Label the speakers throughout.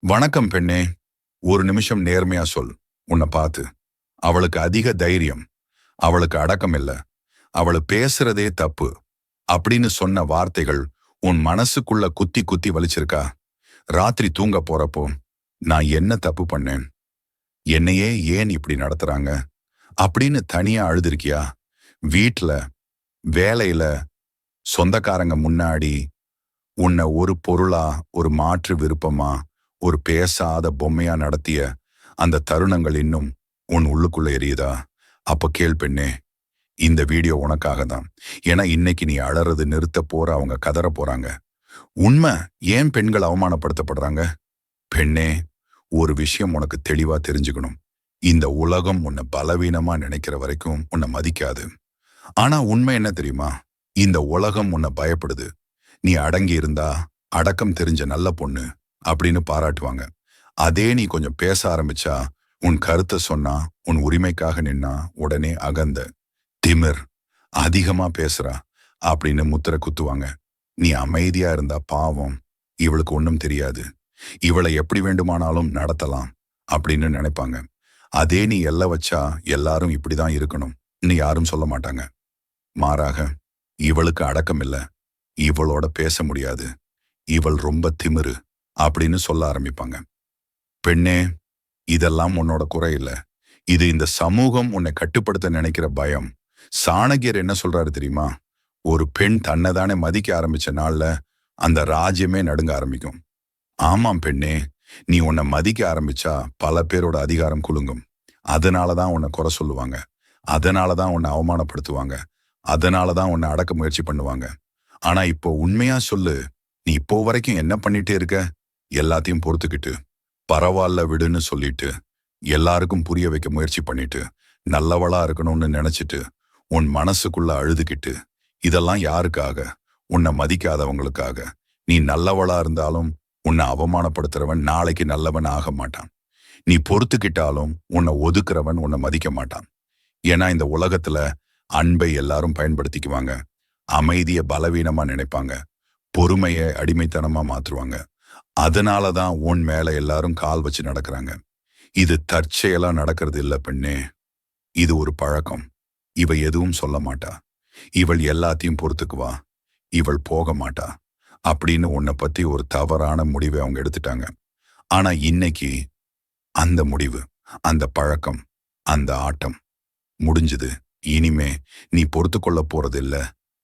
Speaker 1: வணக்கம் பெண்ணே. ஒரு நிமிஷம் நேர்மையா சொல். உன்னை பார்த்து. அவளுக்கு அதிக தைரியம். அவளுக்கு அடக்கம் இல்ல. அவளு பேசுறதே தப்பு அப்படின்னு சொன்ன வார்த்தைகள் உன் மனசுக்குள்ள குத்தி குத்தி வலிச்சிருக்கா? ராத்திரி தூங்க போறப்போ நான் என்ன தப்பு பண்ணேன், என்னையே ஏன் இப்படி நடத்துறாங்க அப்படின்னு தனியா அழுதுருக்கியா? வீட்ல, வேலையில, சொந்தக்காரங்க முன்னாடி உன்னை ஒரு பொருளா, ஒரு மாற்று விருப்பமா, ஒரு பேசாத பொம்மையா நடத்திய அந்த தருணங்கள் இன்னும் உன் உள்ளுக்குள்ள எரியுதா? அப்ப கேள் பெண்ணே, இந்த வீடியோ உனக்காக தான். ஏன்னா இன்னைக்கு நீ அழறது நிறுத்த போற, அவங்க கதற போறாங்க. உண்மை, ஏன் பெண்கள் அவமானப்படுத்தப்படுறாங்க? பெண்ணே, ஒரு விஷயம் உனக்கு தெளிவா தெரிஞ்சுக்கணும். இந்த உலகம் உன்னை பலவீனமா நினைக்கிற வரைக்கும் உன்னை மதிக்காது. ஆனா உண்மை என்ன தெரியுமா? இந்த உலகம் உன்னை பயப்படுது. நீ அடங்கி இருந்தா அடக்கம் தெரிஞ்ச நல்ல பொண்ணு அப்படின்னு பாராட்டுவாங்க. அதே நீ கொஞ்சம் பேச ஆரம்பிச்சா, உன் கருத்தை சொன்னா, உன் உரிமைக்காக நின்னா உடனே அகந்த, திமிர், அதிகமா பேசுறா அப்படின்னு முத்திர குத்துவாங்க. நீ அமைதியா இருந்தா பாவம், இவளுக்கு ஒன்றும் தெரியாது, இவளை எப்படி வேண்டுமானாலும் நடத்தலாம் அப்படின்னு நினைப்பாங்க. அதே நீ எல்லை வச்சா எல்லாரும் இப்படிதான் இருக்கணும் நீ யாரும் சொல்ல மாட்டாங்க. மாறாக, இவளுக்கு அடக்கம் இல்ல, இவளோட பேச முடியாது, இவள் ரொம்ப திமிரு அப்படின்னு சொல்ல ஆரம்பிப்பாங்க. பெண்ணே, இதெல்லாம் உன்னோட குறை இல்ல. இது இந்த சமூகம் உன்னை கட்டுப்படுத்த நினைக்கிற பயம். சாணக்கியர் என்ன சொல்றாரு தெரியுமா? ஒரு பெண் தன்னை தானே மதிக்க ஆரம்பிச்ச நாள்ல அந்த ராஜ்யமே நடுங்க ஆரம்பிக்கும். ஆமாம் பெண்ணே, நீ உன்னை மதிக்க ஆரம்பிச்சா பல பேரோட அதிகாரம் குலுங்கும். அதனாலதான் உன்னை குறை சொல்லுவாங்க, அதனாலதான் உன்னை அவமானப்படுத்துவாங்க, அதனாலதான் உன்னை அடக்க முயற்சி பண்ணுவாங்க. ஆனா இப்போ உண்மையா சொல்லு, நீ இப்போ வரைக்கும் என்ன பண்ணிட்டே இருக்க? எல்லாத்தையும் பொறுத்துக்கிட்டு, பரவாயில்ல விடுன்னு சொல்லிட்டு, எல்லாருக்கும் புரிய வைக்க முயற்சி பண்ணிட்டு, நல்லவளா இருக்கணும்னு நினைச்சிட்டு, உன் மனசுக்குள்ள அழுதுகிட்டு, இதெல்லாம் யாருக்காக? உன்னை மதிக்காதவங்களுக்காக. நீ நல்லவளா இருந்தாலும் உன்னை அவமானப்படுத்துறவன் நாளைக்கு நல்லவன் ஆக மாட்டான். நீ பொறுத்துக்கிட்டாலும் உன்னை ஒதுக்குறவன் உன்னை மதிக்க மாட்டான். ஏன்னா இந்த உலகத்துல அன்பை எல்லாரும் பயன்படுத்திக்குவாங்க, அமைதியை பலவீனமா நினைப்பாங்க, பொறுமையை அடிமைத்தனமா மாத்துருவாங்க. அதனாலதான் உன் மேல எல்லாரும் கால் வச்சு நடக்கிறாங்க. இது தற்செயலா நடக்கிறது இல்ல பெண்ணே, இது ஒரு பழக்கம். இவ எதுவும் சொல்ல மாட்டா, இவள் எல்லாத்தையும் பொறுத்துக்குவா, இவள் போக மாட்டா அப்படின்னு உன்னை பத்தி ஒரு தவறான முடிவை அவங்க எடுத்துட்டாங்க. ஆனா இன்னைக்கு அந்த முடிவு, அந்த பழக்கம், அந்த ஆட்டம் முடிஞ்சது. இனிமே நீ பொறுத்து கொள்ள போறதில்ல,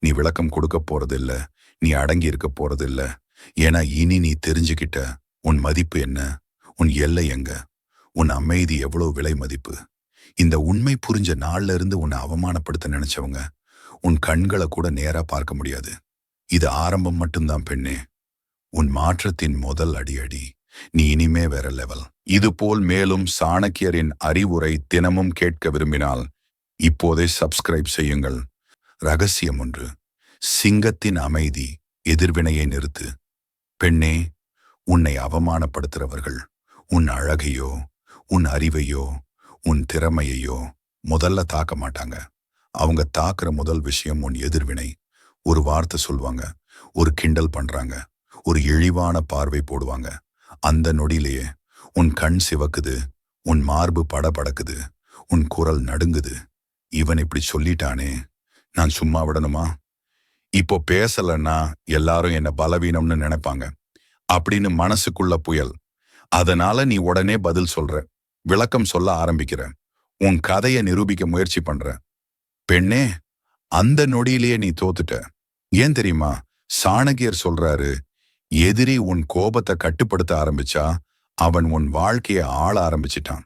Speaker 1: நீ விளக்கம் கொடுக்க போறதில்ல, நீ அடங்கி இருக்க போறதில்ல. ஏன்னா இனி நீ தெரிஞ்சுக்கிட்ட உன் மதிப்பு என்ன, உன் எல்லை எங்க, உன் அமைதி எவ்வளவு விலை மதிப்பு. இந்த உண்மை புரிஞ்ச நாள்ல இருந்து உன்னை அவமானப்படுத்த நினைச்சவங்க உன் கண்களை கூட நேரா பார்க்க முடியாது. இது ஆரம்பம் மட்டும்தான் பெண்ணே, உன் மாற்றத்தின் முதல் அடி. நீ இனிமே வேற லெவல். இது போல் மேலும் சாணக்கியரின் அறிவுரை தினமும் கேட்க விரும்பினால் இப்போதே சப்ஸ்கிரைப் செய்யுங்கள். ரகசியம் ஒன்று: சிங்கத்தின் அமைதி எதிர்வினையை நிறுத்து. பெண்ணே, உன்னை அவமானப்படுத்துறவர்கள் உன் அழகையோ, உன் அறிவையோ, உன் திறமையையோ முதல்ல தாக்க மாட்டாங்க. அவங்க தாக்குற முதல் விஷயம் உன் எதிர்வினை. ஒரு வார்த்தை சொல்லுவாங்க, ஒரு கிண்டல் பண்றாங்க, ஒரு இழிவான பார்வை போடுவாங்க. அந்த நொடியிலேயே உன் கண் சிவக்குது, உன் மார்பு படபடக்குது, உன் குரல் நடுங்குது. இவன் இப்படி சொல்லிட்டானே, நான் சும்மா விடணுமா? இப்போ பேசலன்னா எல்லாரும் என்ன பலவீனம்னு நினைப்பாங்க அப்படின்னு மனசுக்குள்ள புயல். அதனால நீ உடனே பதில் சொல்ற, விளக்கம் சொல்ல ஆரம்பிக்கிற, உன் கதையை நிரூபிக்க முயற்சி பண்ற. பெண்ணே, அந்த நொடியிலேயே நீ தோத்துட்ட. ஏன் தெரியுமா? சாணக்கியர் சொல்றாரு, எதிரி உன் கோபத்தை கட்டுப்படுத்த ஆரம்பிச்சா அவன் உன் வாழ்க்கையை ஆள ஆரம்பிச்சிட்டான்.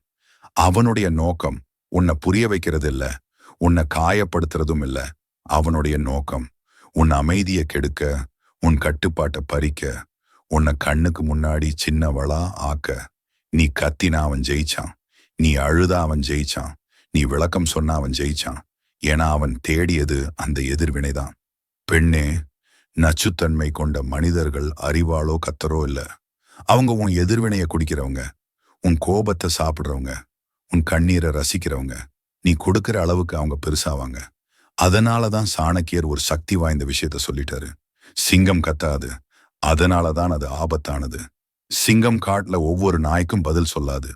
Speaker 1: அவனுடைய நோக்கம் உன்னை புரிய வைக்கிறது இல்ல, உன்னை காயப்படுத்துறதும் இல்ல. அவனுடைய நோக்கம் உன் அமைதியை கெடுக்க, உன் கட்டுப்பாட்டை பறிக்க, உன்னை கண்ணுக்கு முன்னாடி சின்னவளா ஆக்க. நீ கத்தினா அவன் ஜெயிச்சான், நீ அழுதா அவன் ஜெயிச்சான், நீ விளக்கம் சொன்னா அவன் ஜெயிச்சான். ஏன்னா அவன் தேடியது அந்த எதிர்வினைதான். பெண்ணே, நச்சுத்தன்மை கொண்ட மனிதர்கள் அறிவாளோ கத்தரோ இல்ல. அவங்க உன் எதிர்வினையை குடிக்கிறவங்க, உன் கோபத்தை சாப்பிடுறவங்க, உன் கண்ணீரை ரசிக்கிறவங்க. நீ கொடுக்கிற அளவுக்கு அவங்க பெருசாவாங்க. அதனாலதான் சாணக்கியர் ஒரு சக்தி வாய்ந்த விஷயத்த சொல்லிட்டாரு: சிங்கம் கத்தாது, அதனாலதான் அது ஆபத்தானது. சிங்கம் காட்டுல ஒவ்வொரு நாய்க்கும் பதில் சொல்லாது,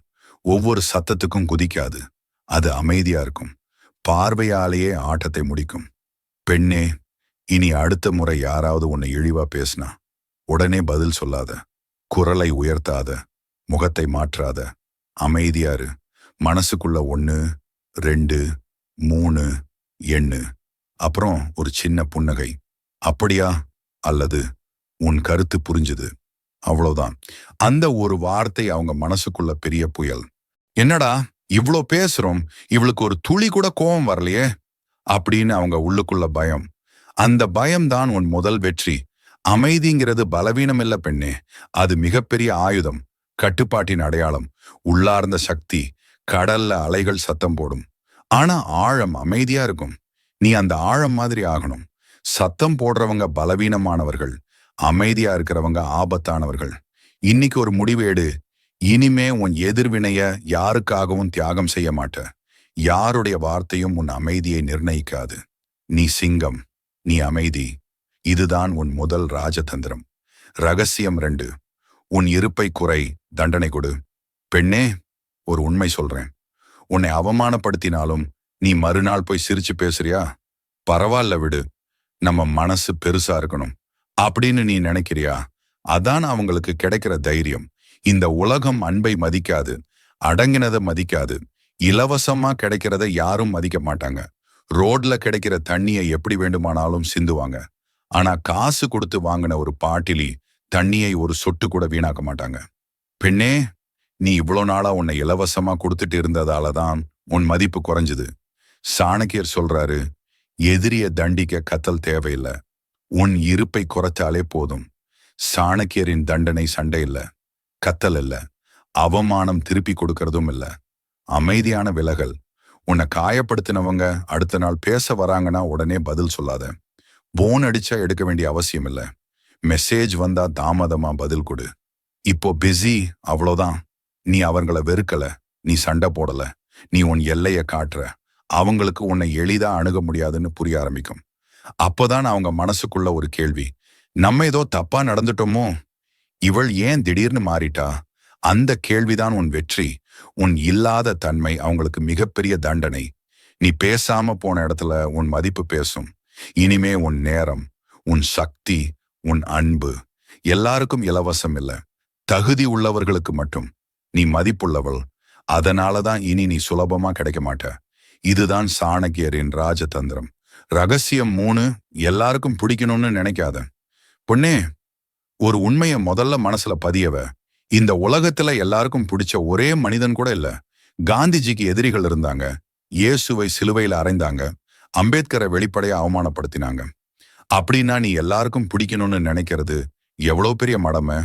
Speaker 1: ஒவ்வொரு சத்தத்துக்கும் குதிக்காது. அது அமைதியா இருக்கும். பார்வையாலேயே ஆட்டத்தை முடிக்கும். பெண்ணே, இனி அடுத்த முறை யாராவது உன்னை இழிவா பேசினா உடனே பதில் சொல்லாத, குரலை உயர்த்தாத, முகத்தை மாற்றாத. அமைதியாரு. மனசுக்குள்ள 1, 2, 3 எண்ணு. அப்புறம் ஒரு சின்ன புன்னகை. அப்படியா? அல்லது உன் கருத்து புரிஞ்சுது. அவ்வளவுதான். அந்த ஒரு வார்த்தை அவங்க மனசுக்குள்ள பெரிய புயல். என்னடா இவ்ளோ பேசுறோம், இவளுக்கு ஒரு துளி கூட கோபம் வரலையே அப்படின்னு அவங்க உள்ளுக்குள்ள பயம். அந்த பயம்தான் உன் முதல் வெற்றி. அமைதிங்கிறது பலவீனம் இல்ல பெண்ணே, அது மிகப்பெரிய ஆயுதம், கட்டுப்பாட்டின் அடையாளம். உள்ளார்ந்த சக்தி. கடல்ல அலைகள் சத்தம் போடும், ஆனா ஆழம் அமைதியா இருக்கும். நீ அந்த ஆழம் மாதிரி ஆகணும். சத்தம் போடுறவங்க பலவீனமானவர்கள், அமைதியா இருக்கிறவங்க ஆபத்தானவர்கள். இன்னைக்கு ஒரு முடிவு எடு. இனிமே உன் எதிர்வினைய யாருக்காகவும் தியாகம் செய்ய மாட்ட. யாருடைய வார்த்தையும் உன் அமைதியை நிர்ணயிக்காது. நீ சிங்கம், நீ அமைதி. இதுதான் உன் முதல் ராஜதந்திரம். ரகசியம் 2. உன் இருப்பை குறை, தண்டனை கொடு. பெண்ணே, ஒரு உண்மை சொல்றேன். உன்னை அவமானப்படுத்தினாலும் நீ மறுநாள் போய் சிரிச்சு பேசுறியா? பரவாயில்ல விடு, நம்ம மனசு பெருசா இருக்கணும் அப்படின்னு நீ நினைக்கிறியா? அதான் அவங்களுக்கு கிடைக்கிற தைரியம். இந்த உலகம் அன்பை மதிக்காது, அடங்கினதை மதிக்காது. இலவசமா கிடைக்கிறத யாரும் மதிக்க மாட்டாங்க. ரோட்ல கிடைக்கிற தண்ணியை எப்படி வேண்டுமானாலும் சிந்துவாங்க. ஆனா காசு கொடுத்து வாங்கின ஒரு பாட்டிலி தண்ணியை ஒரு சொட்டு கூட வீணாக்க மாட்டாங்க. பெண்ணே, நீ இவ்வளோ நாளா உன்னை இலவசமா கொடுத்துட்டு இருந்ததால தான் உன் மதிப்பு குறைஞ்சுது. சாணக்கியர் சொல்றாரு, எதிரிய தண்டிக்க கத்தல் தேவையில்லை, உன் இருப்பை குறைச்சாலே போதும். சாணக்கியரின் தண்டனை சண்டை இல்ல, கத்தல் இல்ல, அவமானம் திருப்பி கொடுக்கறதும் இல்ல, அமைதியான விலகல். உன்னை காயப்படுத்தினவங்க அடுத்த நாள் பேச வராங்கன்னா உடனே பதில் சொல்லாத. போன் அடிச்சா எடுக்க வேண்டிய அவசியம் இல்ல. மெசேஜ் வந்தா தாமதமா பதில் கொடு. இப்போ பிஸி, அவ்வளோதான். நீ அவங்கள வெறுக்கல, நீ சண்டை போடல, நீ உன் எல்லைய காட்டுற. அவங்களுக்கு உன்னை எளிதா அணுக முடியாதுன்னு புரிய ஆரம்பிக்கும். அப்போதான் அவங்க மனசுக்குள்ள ஒரு கேள்வி, நம்ம ஏதோ தப்பா நடந்துட்டோமோ? இவள் ஏன் திடீர்னு மாறிட்டா? அந்த கேள்விதான் உன் வெற்றி. உன் இல்லாத தன்மை அவங்களுக்கு மிகப்பெரிய தண்டனை. நீ பேசாம போன இடத்துல உன் மதிப்பு பேசும். இனிமே உன் நேரம், உன் சக்தி, உன் அன்பு எல்லாருக்கும் இலவசம் இல்ல, தகுதி உள்ளவர்களுக்கு மட்டும். நீ மதிப்புள்ளவள். அதனாலதான் இனி நீ சுலபமா கிடைக்க மாட்ட. இதுதான் சாணக்கியரின் ராஜதந்திரம். ரகசியம் 3. எல்லாருக்கும் பிடிக்கணும்னு நினைக்காத. பொண்ணே, ஒரு உண்மைய முதல்ல மனசுல பதியவ. இந்த உலகத்துல எல்லாருக்கும் பிடிச்ச ஒரே மனிதன் கூட இல்ல. காந்திஜிக்கு எதிரிகள் இருந்தாங்க, இயேசுவை சிலுவையில அறைந்தாங்க, அம்பேத்கரை வெளிப்படையா அவமானப்படுத்தினாங்க. அப்படின்னா நீ எல்லாருக்கும் பிடிக்கணும்னு நினைக்கிறது எவ்வளவு பெரிய மடமை.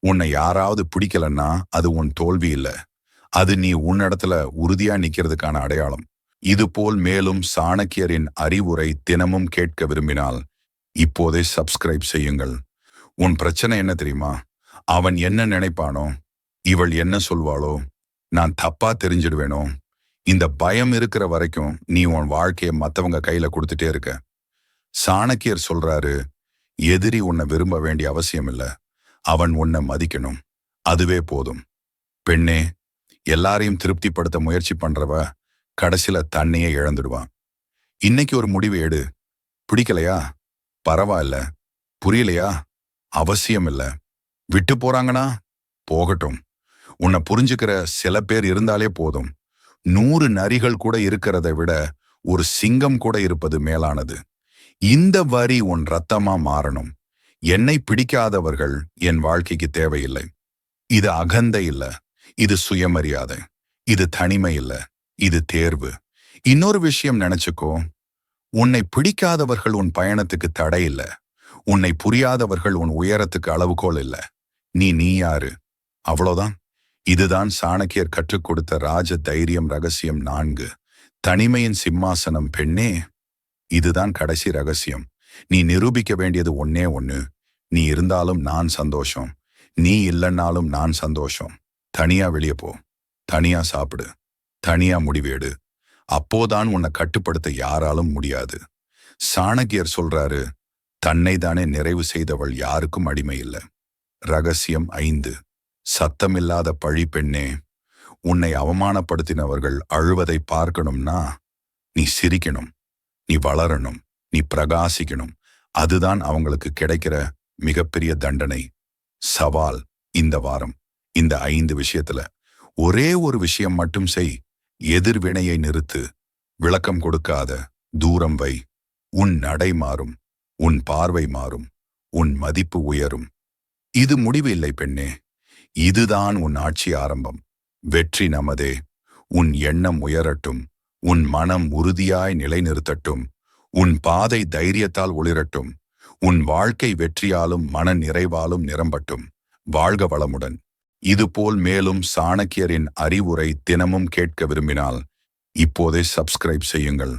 Speaker 1: உன்னை யாராவது பிடிக்கலன்னா அது உன் தோல்வி இல்ல, அது நீ உன்னிடத்துல உறுதியா நிக்கிறதுக்கான அடையாளம். இதுபோல் மேலும் சாணக்கியரின் அறிவுரை தினமும் கேட்க விரும்பினால் இப்போதே சப்ஸ்கிரைப் செய்யுங்கள். உன் பிரச்சனை என்ன தெரியுமா? அவன் என்ன நினைப்பானோ, இவள் என்ன சொல்வாளோ, நான் தப்பா தெரிஞ்சிடுவேனோ. இந்த பயம் இருக்கிற வரைக்கும் நீ உன் வாழ்க்கையை மத்தவங்க கையில கொடுத்துட்டே இருக்க. சாணக்கியர் சொல்றாரு, எதிரி உன்னை விரும்ப வேண்டிய அவசியம் இல்ல, அவன் உன்னை மதிக்கணும், அதுவே போதும். பெண்ணே, எல்லாரையும் திருப்திப்படுத்த முயற்சி பண்றவ கடைசியில தன்னையே இழந்துடுவான். இன்னைக்கு ஒரு முடிவு எடு. பிடிக்கலையா? பரவாயில்ல. புரியலையா? அவசியம் இல்ல. விட்டு போறாங்கன்னா போகட்டும். உன்னை புரிஞ்சுக்கிற சில பேர் இருந்தாலே போதும். 100 நரிகள் கூட இருக்கிறத விட ஒரு சிங்கம் கூட இருப்பது மேலானது. இந்த வரி உன் ரத்தமா மாறணும். என்னை பிடிக்காதவர்கள் என் வாழ்க்கைக்கு தேவையில்லை. இது அகந்தை இல்ல, இது சுயமரியாதை. இது தனிமை இல்ல, இது தேர்வு. இன்னொரு விஷயம் நினைச்சுக்கோ, உன்னை பிடிக்காதவர்கள் உன் பயணத்துக்கு தடை இல்ல, உன்னை புரியாதவர்கள் உன் உயரத்துக்கு அளவுகோல் இல்ல. நீ யாரு? அவ்வளோதான். இதுதான் சாணக்கியர் கற்றுக் கொடுத்த ராஜ தைரியம். ரகசியம் 4. தனிமையின் சிம்மாசனம். பெண்ணே, இதுதான் கடைசி ரகசியம். நீ நிரூபிக்க வேண்டியது ஒன்னே ஒண்ணு. நீ இருந்தாலும் நான் சந்தோஷம், நீ இல்லைன்னாலும் நான் சந்தோஷம். தனியா வெளியே போ, தனியா சாப்பிடு, தனியா முடிவேடு. அப்போதான் உன்னை கட்டுப்படுத்த யாராலும் முடியாது. சாணக்கியர் சொல்றாரு, தன்னை தானே நிறைவு செய்தவள் யாருக்கும் அடிமை இல்லை. ரகசியம் 5. சத்தமில்லாத பழி பெண்ணே. உன்னை அவமானப்படுத்தினவர்கள் அழுவதை பார்க்கணும்னா நீ சிரிக்கணும், நீ வளரணும், நீ பிரகாசிக்கணும். அதுதான் அவங்களுக்கு கிடைக்கிற மிகப்பெரிய தண்டனை. சவால் இந்த வாரம் இந்த 5 விஷயத்துல ஒரே ஒரு விஷயம் மட்டும் செய். எதிர்வினையை நிறுத்து. விளக்கம் கொடுக்காத. தூரம் வை. உன் நடை மாறும், உன் பார்வை மாறும், உன் மதிப்பு உயரும். இது முடிவு இல்லை பெண்ணே, இதுதான் உன் ஆட்சி ஆரம்பம். வெற்றி நமதே. உன் எண்ணம் உயரட்டும், உன் மனம் உறுதியாய் நிலைநிறுத்தட்டும், உன் பாதை தைரியத்தால் ஒளிரட்டும், உன் வாழ்க்கை வெற்றியாலும் மன நிறைவாலும் நிரம்பட்டும். வாழ்க வளமுடன். இதுபோல் மேலும் சாணக்கியரின் அறிவுரை தினமும் கேட்க விரும்பினால் இப்போதே சப்ஸ்கிரைப் செய்யுங்கள்.